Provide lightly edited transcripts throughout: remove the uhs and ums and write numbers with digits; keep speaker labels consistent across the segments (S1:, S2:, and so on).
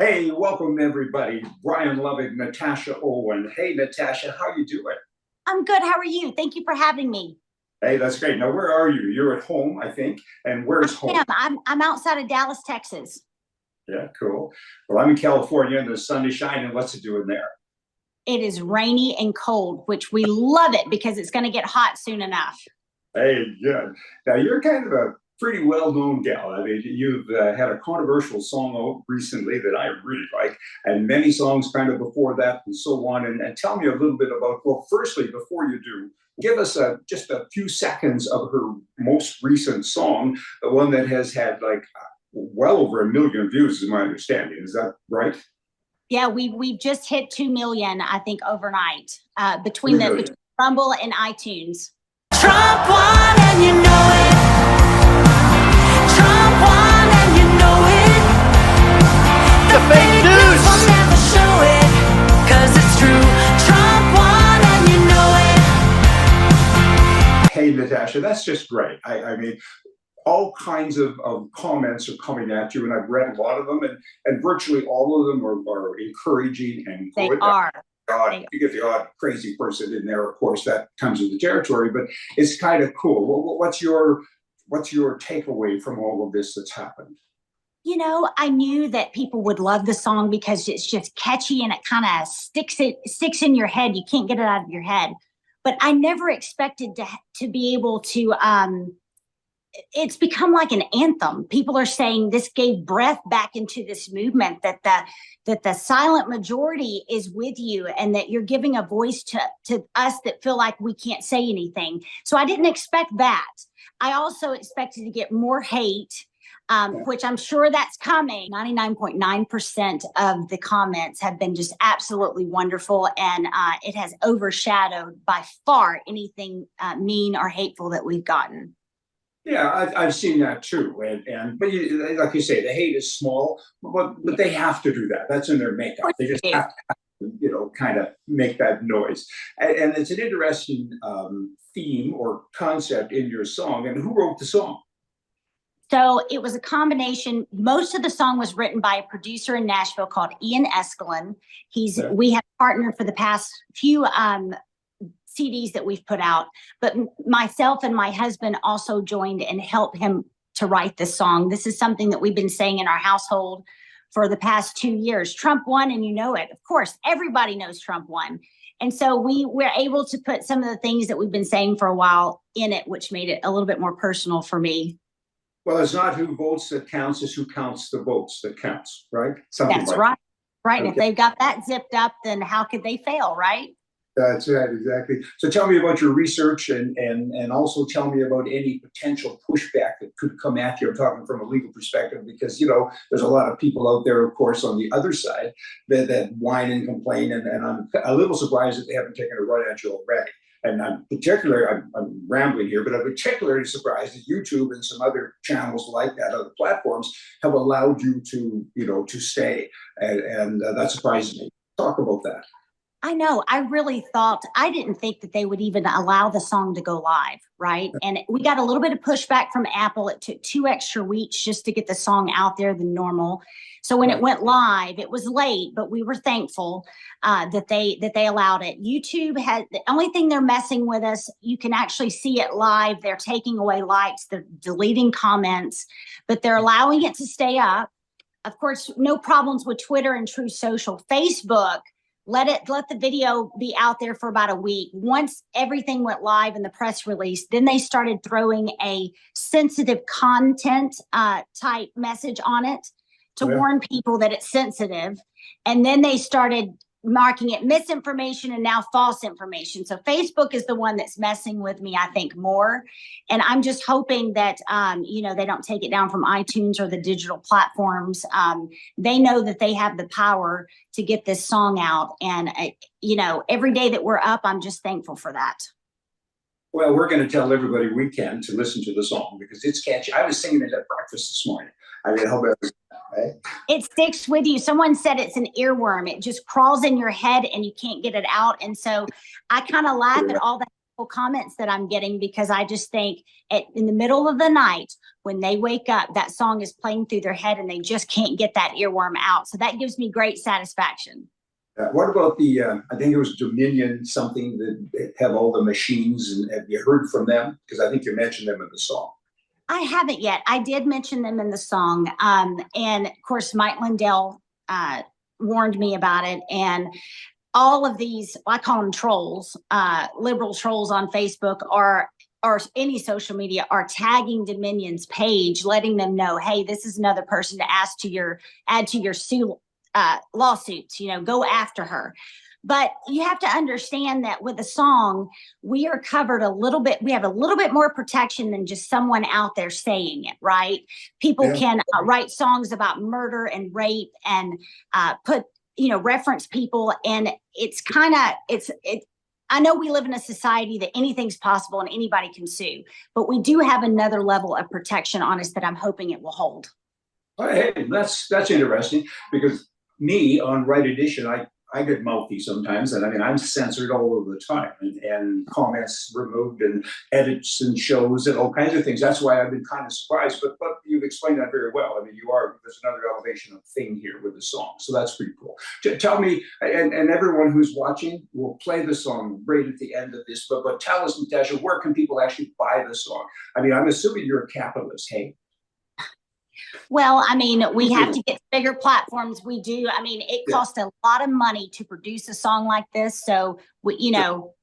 S1: Hey, welcome everybody. Brian Loving, Natasha Owens. Hey, Natasha, how you doing?
S2: I'm good. How are you? Thank you for having me.
S1: Hey, that's great. Now, where are you? You're at home, I think. And where's home?
S2: I'm outside of Dallas, Texas.
S1: Yeah, cool. Well, I'm in California and the sun is shining. What's it doing there?
S2: It is rainy and cold, which we love it because it's going to get hot soon enough.
S1: Hey, good. Now, you're kind of a pretty well-known gal. I mean, you've had a controversial song out recently that I really like, and many songs kind of before that and so on. And tell me a little bit about, well, firstly, before you do, give us just a few seconds of her most recent song, the one that has had like well over 1 million views, is my understanding. Is that right?
S2: Yeah, we've just hit 2 million, I think, overnight between Rumble and iTunes.
S3: Trump won and you know it. Trump won and you know it. The fake news will never show it, 'cause it's true. Trump won and you know it.
S1: Hey, Natasha, that's just great. I mean, all kinds of comments are coming at you, and I've read a lot of them, and virtually all of them are encouraging and
S2: They
S1: good.
S2: are.
S1: God, you get the odd crazy person in there, of course, that comes with the territory, but it's kind of cool. What's your takeaway from all of this that's happened?
S2: You know, I knew that people would love the song because it's just catchy and it kind of sticks in your head. You can't get it out of your head. But I never expected to be able to it's become like an anthem. People are saying this gave breath back into this movement, that the silent majority is with you and that you're giving a voice to us that feel like we can't say anything. So I didn't expect that. I also expected to get more hate, which I'm sure that's coming. 99.9% of the comments have been just absolutely wonderful, and it has overshadowed by far anything mean or hateful that we've gotten.
S1: Yeah, I've seen that too, but like you say, the hate is small, but they have to do that. That's in their makeup. They just have to, kind of make that noise. And it's an interesting theme or concept in your song. And who wrote the song?
S2: So it was a combination. Most of the song was written by a producer in Nashville called Ian Eskelin. We have partnered for the past few CDs that we've put out, but myself and my husband also joined and helped him to write this song. This is something that we've been saying in our household for the past 2 years. Trump won and you know it. Of course, everybody knows Trump won. And so we're able to put some of the things that we've been saying for a while in it, which made it a little bit more personal for me.
S1: Well, it's not who votes that counts, it's who counts the votes that counts, right?
S2: That's right. Right. Okay. If they've got that zipped up, then how could they fail, right?
S1: That's right, exactly. So tell me about your research and also tell me about any potential pushback that could come at you. I'm talking from a legal perspective because, there's a lot of people out there, of course, on the other side that whine and complain. And I'm a little surprised that they haven't taken a run at you already. And I'm rambling here, but I'm particularly surprised that YouTube and some other channels like that, other platforms, have allowed you to stay. And that surprises me. Talk about that.
S2: I know. I didn't think that they would even allow the song to go live, right? And we got a little bit of pushback from Apple. It took 2 extra weeks just to get the song out there than normal. So when it went live, it was late, but we were thankful that they allowed it. YouTube had the only thing they're messing with us. You can actually see it live. They're taking away likes, they're deleting comments, but they're allowing it to stay up. Of course, no problems with Twitter and True Social. Facebook, let the video be out there for about a week. Once everything went live in the press release, then they started throwing a sensitive content type message on it to warn people that it's sensitive. And then they started marking it misinformation and now false information. So Facebook is the one that's messing with me, I think, more. And I'm just hoping that, they don't take it down from iTunes or the digital platforms. They know that they have the power to get this song out. And, every day that we're up, I'm just thankful for that.
S1: Well, we're going to tell everybody we can to listen to the song because it's catchy. I was singing it at breakfast this morning. I mean, how about right?
S2: It sticks with you. Someone said it's an earworm. It just crawls in your head and you can't get it out. And so I kind of laugh at all the comments that I'm getting because I just think in the middle of the night when they wake up, that song is playing through their head and they just can't get that earworm out. So that gives me great satisfaction.
S1: What about the, I think it was Dominion, something that have all the machines, and have you heard from them? Because I think you mentioned them in the song.
S2: I haven't yet. I did mention them in the song. And of course, Mike Lindell warned me about it. And all of these, I call them trolls, liberal trolls on Facebook or any social media, are tagging Dominion's page, letting them know, hey, this is another person to add to your lawsuits, go after her. But you have to understand that with a song, we are covered a little bit. We have a little bit more protection than just someone out there saying it, right? People can write songs about murder and rape and reference people. And it's kind of, I know we live in a society that anything's possible and anybody can sue, but we do have another level of protection on us that I'm hoping it will hold.
S1: Hey, that's interesting, because me on Right Edition, I get mouthy sometimes, and I mean, I'm censored all of the time, and comments removed and edits and shows and all kinds of things. That's why I've been kind of surprised, but you've explained that very well. I mean, there's another elevation of thing here with the song. So that's pretty cool. Tell me, and everyone who's watching will play the song right at the end of this, but tell us, Natasha, where can people actually buy the song? I mean, I'm assuming you're a capitalist, hey?
S2: Well, I mean, we have to get bigger platforms. We do. I mean, it costs a lot of money to produce a song like this. So,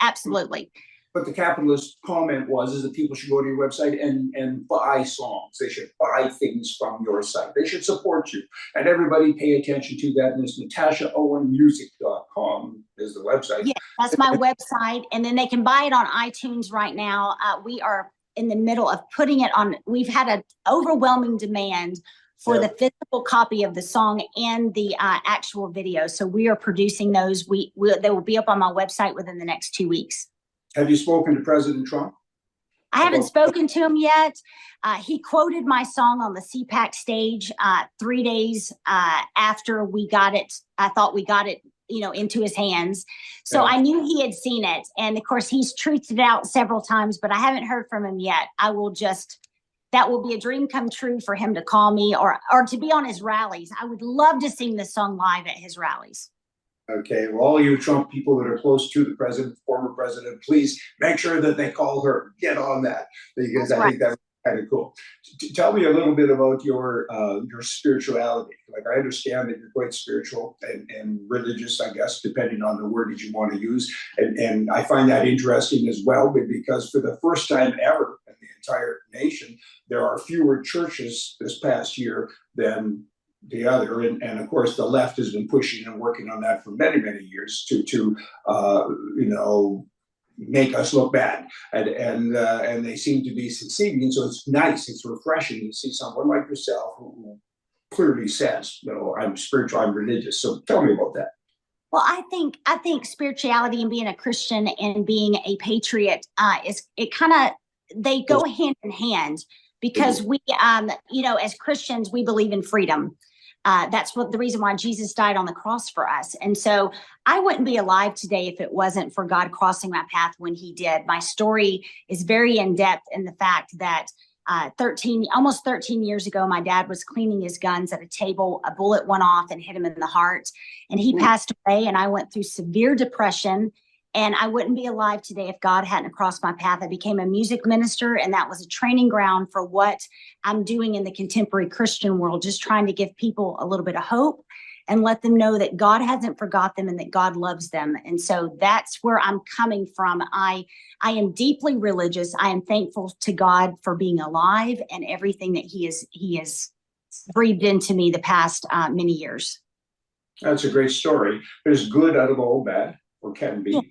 S2: absolutely.
S1: But the capitalist comment is that people should go to your website and buy songs. They should buy things from your site. They should support you. And everybody pay attention to that. And it's NatashaOwenMusic.com is the website.
S2: Yeah, that's my website. And then they can buy it on iTunes right now. We are in the middle of putting it on. We've had an overwhelming demand for the physical copy of the song and the actual video. So we are producing those. They will be up on my website within the next 2 weeks.
S1: Have you spoken to President Trump?
S2: I haven't spoken to him yet. He quoted my song on the CPAC stage 3 days after we got it. I thought we got it, into his hands. So I knew he had seen it. And of course, he's tweeted it out several times, but I haven't heard from him yet. That will be a dream come true for him to call me or to be on his rallies. I would love to sing this song live at his rallies.
S1: Okay, well, all you Trump people that are close to the president, former president, please make sure that they call her. Get on that, because I think that's kind of cool. Tell me a little bit about your spirituality. Like, I understand that you're quite spiritual and religious, I guess, depending on the word that you want to use. And I find that interesting as well, because for the first time ever in the entire nation, there are fewer churches this past year than the other, and of course the left has been pushing and working on that for many years to make us look bad, and they seem to be succeeding. So it's nice, it's refreshing to see someone like yourself who clearly says, I'm spiritual, I'm religious. So tell me about that.
S2: Well, I think spirituality and being a Christian and being a patriot they go hand in hand, because we as Christians, we believe in freedom. That's the reason why Jesus died on the cross for us. And so I wouldn't be alive today if it wasn't for God crossing my path when he did. My story is very in depth in the fact that almost 13 years ago, my dad was cleaning his guns at a table. A bullet went off and hit him in the heart, and he passed away. And I went through severe depression. And I wouldn't be alive today if God hadn't crossed my path. I became a music minister, and that was a training ground for what I'm doing in the contemporary Christian world, just trying to give people a little bit of hope and let them know that God hasn't forgot them and that God loves them. And so that's where I'm coming from. I am deeply religious. I am thankful to God for being alive and everything that he has breathed into me the past many years.
S1: That's a great story. There's good out of all bad, or can be. Yeah.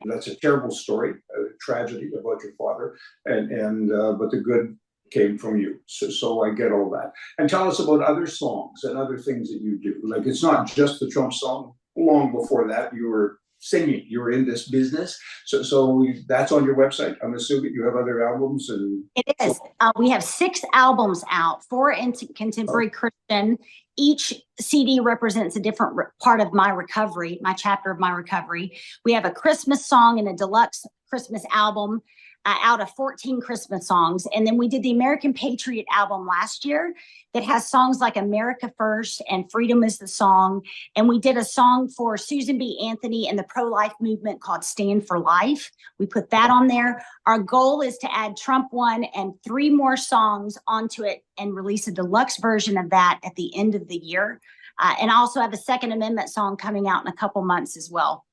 S1: That's a terrible story, a tragedy about your father, but the good came from you. So I get all that. And tell us about other songs and other things that you do. Like, it's not just the Trump song. Long before that, you were singing. You were in this business. So that's on your website. I'm assuming you have other albums. And
S2: it is. We have 6 albums out, 4 in contemporary Christian. Each CD represents a different part of my recovery, my chapter of my recovery. We have a Christmas song and a deluxe Christmas album. out of 14 Christmas songs. And then we did the American Patriot album last year that has songs like America First and Freedom is the Song. And we did a song for Susan B. Anthony and the pro-life movement called Stand for Life. We put that on there. Our goal is to add Trump One and 3 more songs onto it and release a deluxe version of that at the end of the year. And I also have a Second Amendment song coming out in a couple months as well.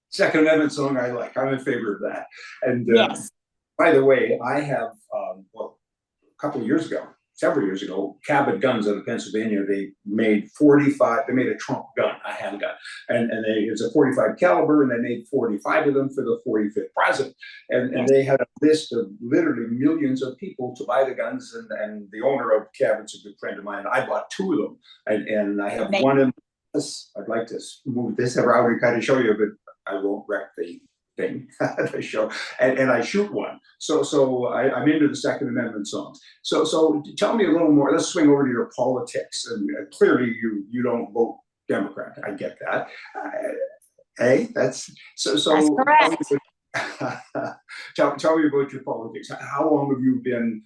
S1: Second Amendment song I like. I'm in favor of that. And
S2: Yes.
S1: by the way, I have, well, a couple of years ago, several years ago, Cabot Guns out of Pennsylvania, they made a Trump gun, a handgun. And it's a 45 caliber, and they made 45 of them for the 45th president. And they had a list of literally millions of people to buy the guns. And the owner of Cabot's a good friend of mine. I bought 2 of them. And I have one in this. I'd like to move this around and kind of show you, but I won't wreck the thing, the show, and I shoot one. So I'm into the Second Amendment songs. So tell me a little more. Let's swing over to your politics. And clearly you don't vote Democrat. I get that. Hey, that's
S2: correct.
S1: Tell me about your politics. How long have you been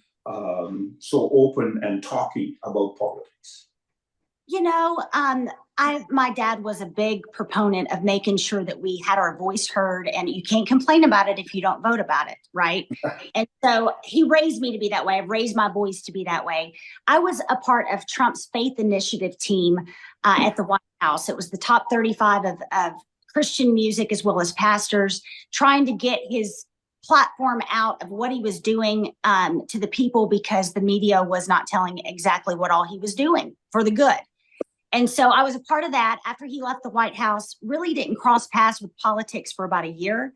S1: so open and talking about politics?
S2: You know, my dad was a big proponent of making sure that we had our voice heard, and you can't complain about it if you don't vote about it, right? And so he raised me to be that way. I've raised my boys to be that way. I was a part of Trump's Faith Initiative team at the White House. It was the top 35 of Christian music as well as pastors, trying to get his platform out of what he was doing to the people, because the media was not telling exactly what all he was doing for the good. And so I was a part of that. After he left the White House, really didn't cross paths with politics for about a year.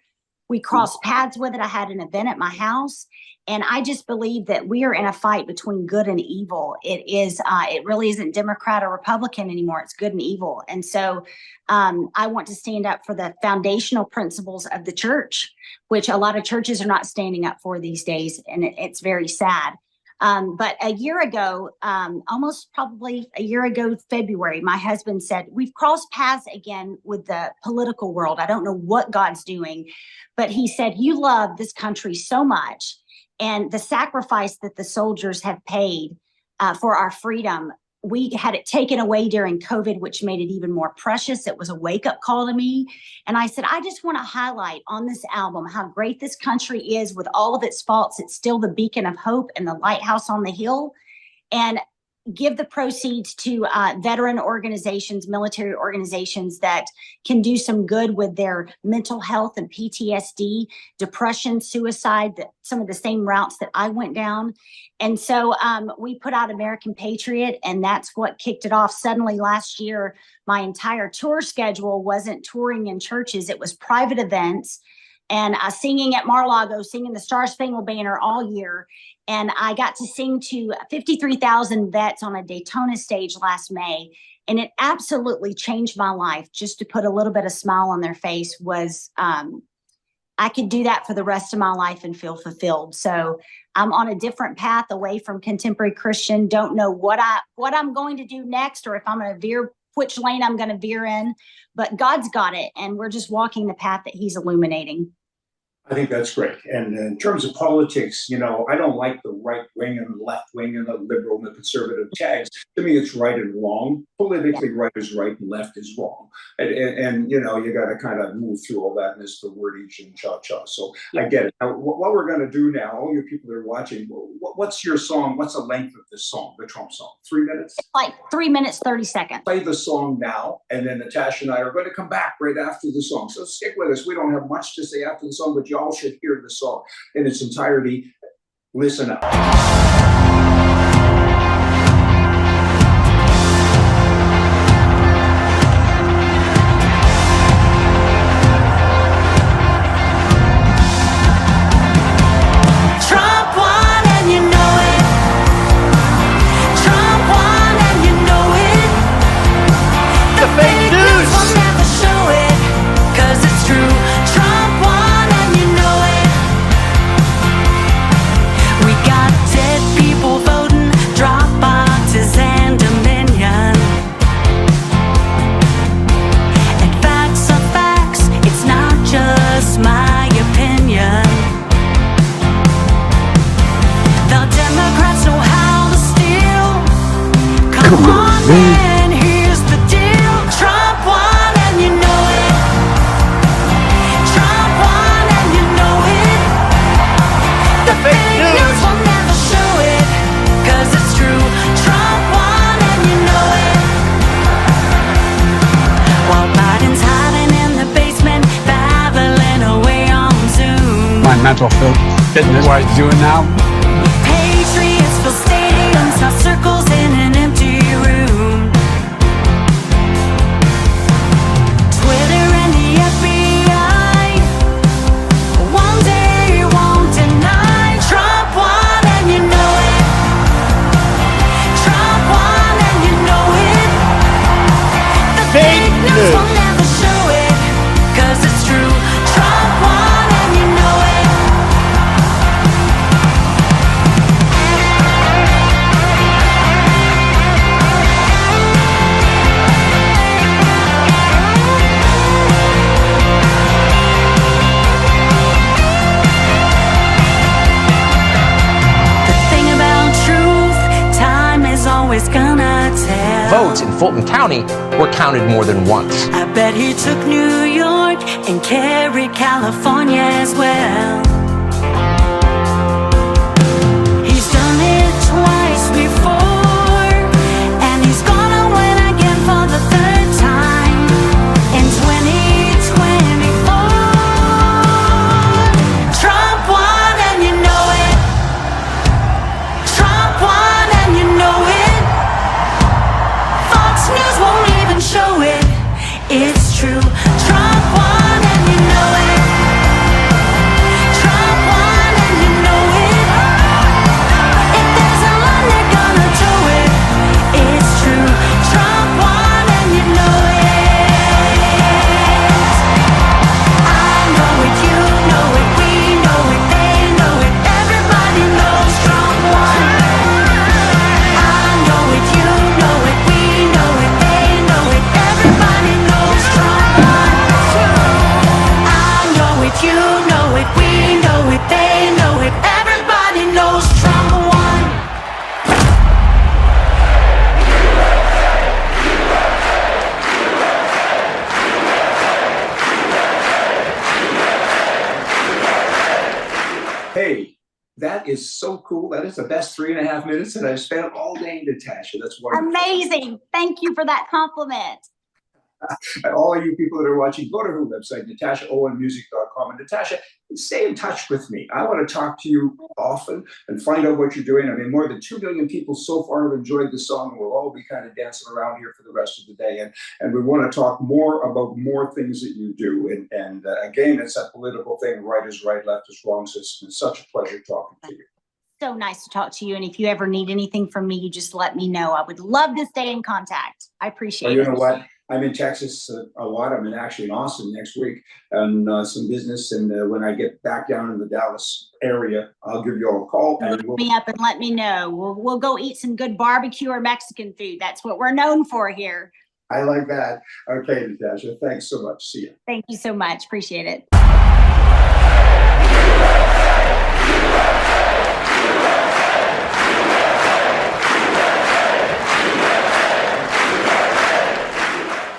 S2: We crossed paths with it. I had an event at my house, and I just believe that we are in a fight between good and evil. It really isn't Democrat or Republican anymore. It's good and evil. And so I want to stand up for the foundational principles of the church, which a lot of churches are not standing up for these days. And it's very sad. But a year ago, almost probably a year ago, February, my husband said, we've crossed paths again with the political world. I don't know what God's doing, but he said, you love this country so much, and the sacrifice that the soldiers have paid for our freedom. We had it taken away during COVID, which made it even more precious. It was a wake-up call to me. And I said, I just want to highlight on this album how great this country is with all of its faults. It's still the beacon of hope and the lighthouse on the hill. And give the proceeds to veteran organizations, military organizations that can do some good with their mental health and PTSD, depression, suicide, some of the same routes that I went down. And so we put out American Patriot, and that's what kicked it off. Suddenly last year, my entire tour schedule wasn't touring in churches. It was private events and singing at Mar-a-Lago, singing the Star Spangled Banner all year. And I got to sing to 53,000 vets on a Daytona stage last May. And it absolutely changed my life. Just to put a little bit of smile on their face was, I could do that for the rest of my life and feel fulfilled. So I'm on a different path away from contemporary Christian. Don't know what I'm going to do next, or if I'm going to veer, which lane I'm going to veer in, but God's got it. And we're just walking the path that he's illuminating.
S1: I think that's great. And in terms of politics, I don't like the right wing and the left wing and the liberal and the conservative tags. To me, it's right and wrong. Politically, right is right and left is wrong. And you got to kind of move through all that, and it's the wordage and cha-cha. So I get it. Now, what we're going to do now, all you people that are watching, what's your song? What's the length of this song, the Trump song? 3 minutes?
S2: Like 3 minutes, 30 seconds.
S1: Play the song now, and then Natasha and I are going to come back right after the song. So stick with us. We don't have much to say after the song, but y'all should hear the song in its entirety. Listen up.
S3: Trump won and you know it. Trump won and you know it. The fake news will never show it, 'cause it's true. Trump won and you know it. We got dead people
S4: mental fitness, what I'm doing now.
S3: Patriots fill stadiums, half circles in an empty room. Twitter and the FBI, one day won't deny Trump won and you know it. Trump won and you know it. The fake news will never show it, 'cause it's true. Trump won and you know it. The thing about truth, time is always gonna tell.
S5: Votes in Fulton County were counted more than once.
S3: I bet he took New York and carried California as well. He's done it twice before, and he's gonna win again for the third time in 2024. Trump won and you know it. Trump won and you know it. Fox News won't even show it. It's true. Trump won and you know it. Trump won and you know it. If there's a line, they're gonna tow it. It's true. Trump won and you know it. I know it, you know it, we know it, they know it. Everybody knows Trump won. I know it, you know it, we know it, they know it. Everybody knows Trump won. I know it, you know it, we know it, they know it. Everybody knows Trump won.
S1: Hey, that is so cool. That is the best 3.5 minutes that I've spent all day, Natasha. That's wonderful.
S2: Amazing. Thank you for that compliment.
S1: And all of you people that are watching, go to her website, natashaowenmusic.com. And Natasha, stay in touch with me. I want to talk to you often and find out what you're doing. I mean, more than 2 million people so far have enjoyed the song. We'll all be kind of dancing around here for the rest of the day. And we want to talk more about more things that you do. And again, it's that political thing, right is right, left is wrong. So it's been such a pleasure talking to you.
S2: So nice to talk to you. And if you ever need anything from me, you just let me know. I would love to stay in contact. I appreciate
S1: You
S2: it.
S1: know what? I'm in Texas a lot. I'm actually in Austin next week and some business. And when I get back down in the Dallas area, I'll give you all a call. And
S2: Look me up and let me know. We'll go eat some good barbecue or Mexican food. That's what we're known for here.
S1: I like that. Okay, Natasha, thanks so much. See you.
S2: Thank you so much. Appreciate it.